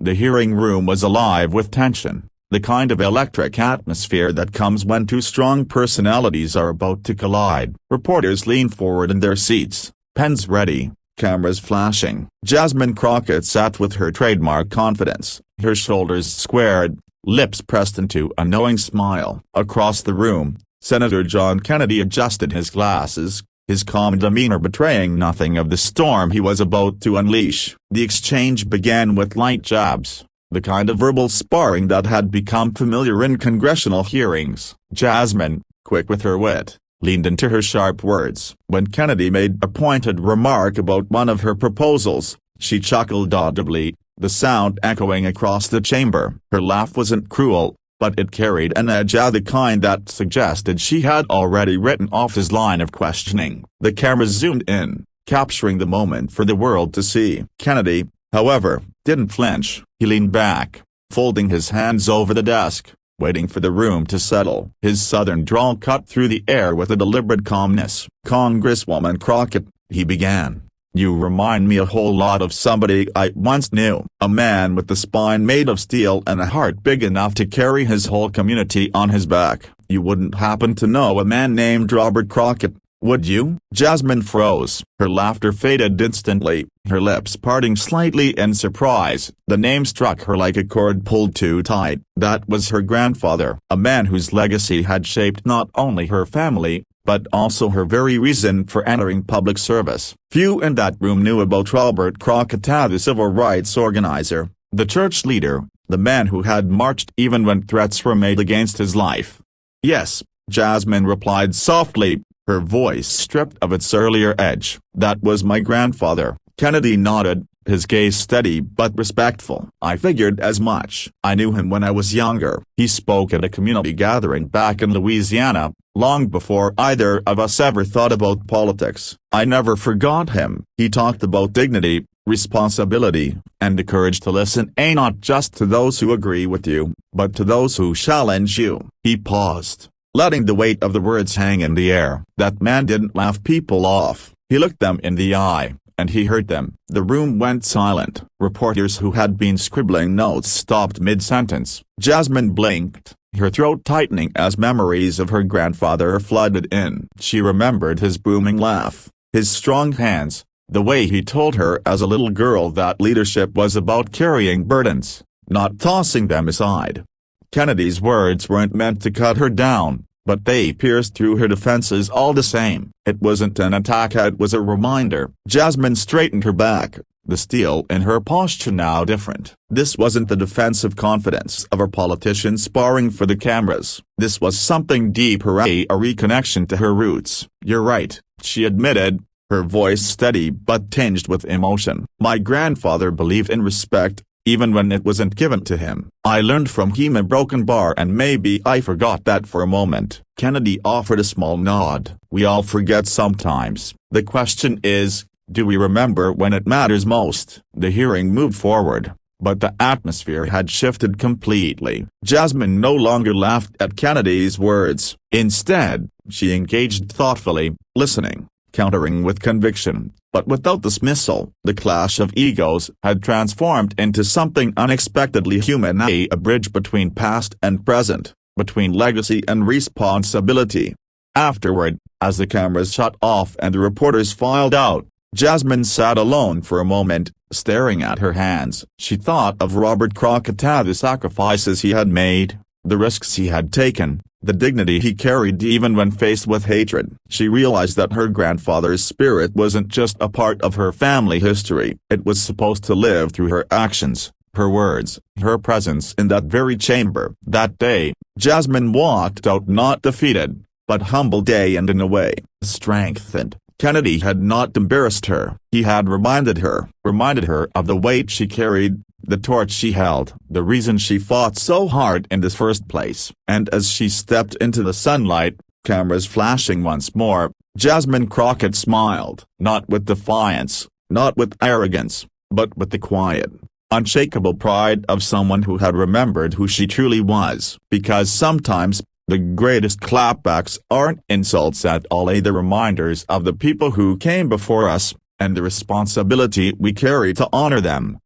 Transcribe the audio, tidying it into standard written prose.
The hearing room was alive with tension, the kind of electric atmosphere that comes when two strong personalities are about to collide. Reporters leaned forward in their seats, pens ready, cameras flashing. Jasmine Crockett sat with her trademark confidence, her shoulders squared, lips pressed into a knowing smile. Across the room, Senator John Kennedy adjusted his glasses, his calm demeanor betraying nothing of the storm he was about to unleash. The exchange began with light jabs, the kind of verbal sparring that had become familiar in congressional hearings. Jasmine, quick with her wit, leaned into her sharp words. When Kennedy made a pointed remark about one of her proposals, she chuckled audibly, the sound echoing across the chamber. Her laugh wasn't cruel, but it carried an edge, the kind that suggested she had already written off his line of questioning. The cameras zoomed in, capturing the moment for the world to see. Kennedy, however, didn't flinch. He leaned back, folding his hands over the desk, waiting for the room to settle. His southern drawl cut through the air with a deliberate calmness. "Congresswoman Crockett," he began, "you remind me a whole lot of somebody I once knew. A man with a spine made of steel and a heart big enough to carry his whole community on his back. You wouldn't happen to know a man named Robert Crockett, would you?" Jasmine froze. Her laughter faded instantly, her lips parting slightly in surprise. The name struck her like a cord pulled too tight. That was her grandfather, a man whose legacy had shaped not only her family, but also her very reason for entering public service. Few in that room knew about Robert Crockett, the civil rights organizer, the church leader, the man who had marched even when threats were made against his life. "Yes," Jasmine replied softly, her voice stripped of its earlier edge. "That was my grandfather." Kennedy nodded, his gaze steady but respectful. "I figured as much. I knew him when I was younger." He spoke at a community gathering back in Louisiana, long before either of us ever thought about politics. "I never forgot him." He talked about dignity, responsibility, and the courage to listen, not just to those who agree with you, but to those who challenge you. He paused, letting the weight of the words hang in the air. That man didn't laugh people off. He looked them in the eye, and he heard them. The room went silent. Reporters who had been scribbling notes stopped mid-sentence. Jasmine blinked, her throat tightening as memories of her grandfather flooded in. She remembered his booming laugh, his strong hands, the way he told her as a little girl that leadership was about carrying burdens, not tossing them aside. Kennedy's words weren't meant to cut her down, but they pierced through her defenses all the same. It wasn't an attack, it was a reminder. Jasmine straightened her back, the steel in her posture now different. This wasn't the defensive confidence of a politician sparring for the cameras. This was something deeper, a reconnection to her roots. "You're right," she admitted, her voice steady but tinged with emotion. "My grandfather believed in respect, even when it wasn't given to him. I learned from him a broken bar, and maybe I forgot that for a moment." Kennedy offered a small nod. "We all forget sometimes. The question is, do we remember when it matters most?" The hearing moved forward, but the atmosphere had shifted completely. Jasmine no longer laughed at Kennedy's words. Instead, she engaged thoughtfully, listening, countering with conviction, but without dismissal. The clash of egos had transformed into something unexpectedly human, a bridge between past and present, between legacy and responsibility. Afterward, as the cameras shut off and the reporters filed out, Jasmine sat alone for a moment, staring at her hands. She thought of Robert Crockett, the sacrifices he had made, the risks he had taken, the dignity he carried even when faced with hatred. She realized that her grandfather's spirit wasn't just a part of her family history. It was supposed to live through her actions, her words, her presence in that very chamber. That day, Jasmine walked out not defeated, but humbled, and in a way, strengthened. Kennedy had not embarrassed her. He had reminded her of the weight she carried, the torch she held, the reason she fought so hard in the first place. And as she stepped into the sunlight, cameras flashing once more, Jasmine Crockett smiled. Not with defiance, not with arrogance, but with the quiet, unshakable pride of someone who had remembered who she truly was. Because sometimes, the greatest clapbacks aren't insults at all, they're reminders of the people who came before us, and the responsibility we carry to honor them.